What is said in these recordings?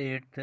8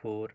4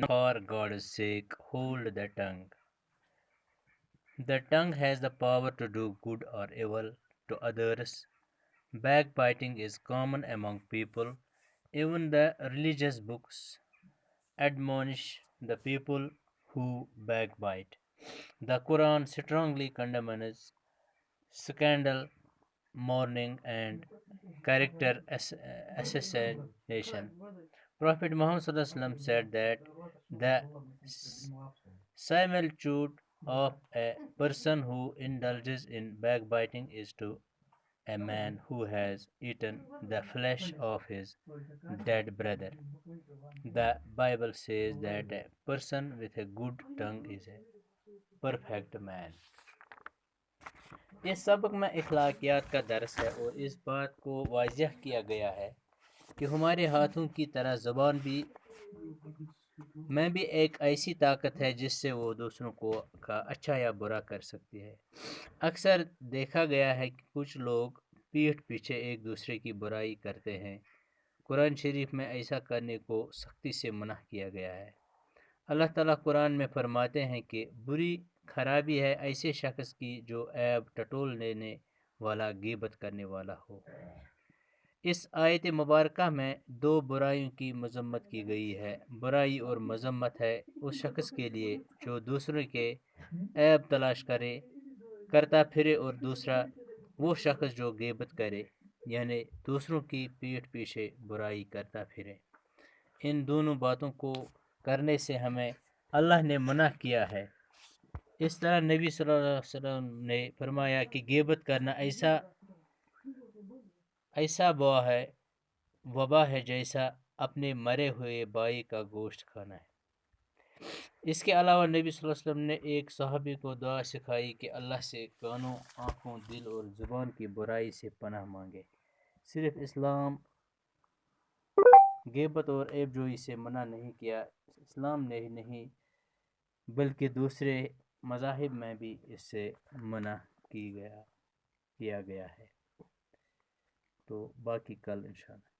For God's sake hold the tongue. The tongue has the power to do good or evil to others. Backbiting is common among people. Even the religious books admonish the people who backbite. The Quran strongly condemns scandal, mourning, and character assassination. Prophet Muhammad Sallallahu Alaihi Wasallam said that the similitude of a person who indulges in backbiting is to a man who has eaten the flesh of his dead brother. The Bible says that a person with a good tongue is a perfect man. اس سبق میں اخلاقیات کا درس ہے اور اس بات کو واضح کیا گیا ہے کہ ہمارے ہاتھوں کی طرح زبان میں بھی ایک ایسی طاقت ہے جس سے وہ دوسروں کو کا اچھا یا برا کر سکتی ہے. اکثر دیکھا گیا ہے کہ کچھ لوگ پیٹھ پیچھے ایک دوسرے کی برائی کرتے ہیں. قرآن شریف میں ایسا کرنے کو سختی سے منع کیا گیا ہے. اللہ تعالیٰ قرآن میں فرماتے ہیں کہ بری خرابی ہے ایسے شخص کی جو عیب ٹٹول لینے والا غیبت کرنے والا ہو. اس آیت مبارکہ میں دو برائیوں کی مذمت کی گئی ہے. برائی اور مذمت ہے اس شخص کے لیے جو دوسروں کے عیب تلاش کرتا پھرے اور دوسرا وہ شخص جو غیبت کرے یعنی دوسروں کی پیٹھ پیچھے برائی کرتا پھرے. ان دونوں باتوں کو کرنے سے ہمیں اللہ نے منع کیا ہے. اس طرح نبی صلی اللہ علیہ وسلم نے فرمایا کہ غیبت کرنا ایسا وبا ہے جیسا اپنے مرے ہوئے بھائی کا گوشت کھانا ہے. اس کے علاوہ نبی صلی اللہ علیہ وسلم نے ایک صحابی کو دعا سکھائی کہ اللہ سے کانوں، آنکھوں، دل اور زبان کی برائی سے پناہ مانگے. صرف اسلام غیبت اور عیب جوئی سے منع نہیں کیا، اسلام نے ہی نہیں بلکہ دوسرے مذاہب میں بھی اس سے منع کیا گیا ہے. تو باقی کل انشاءاللہ.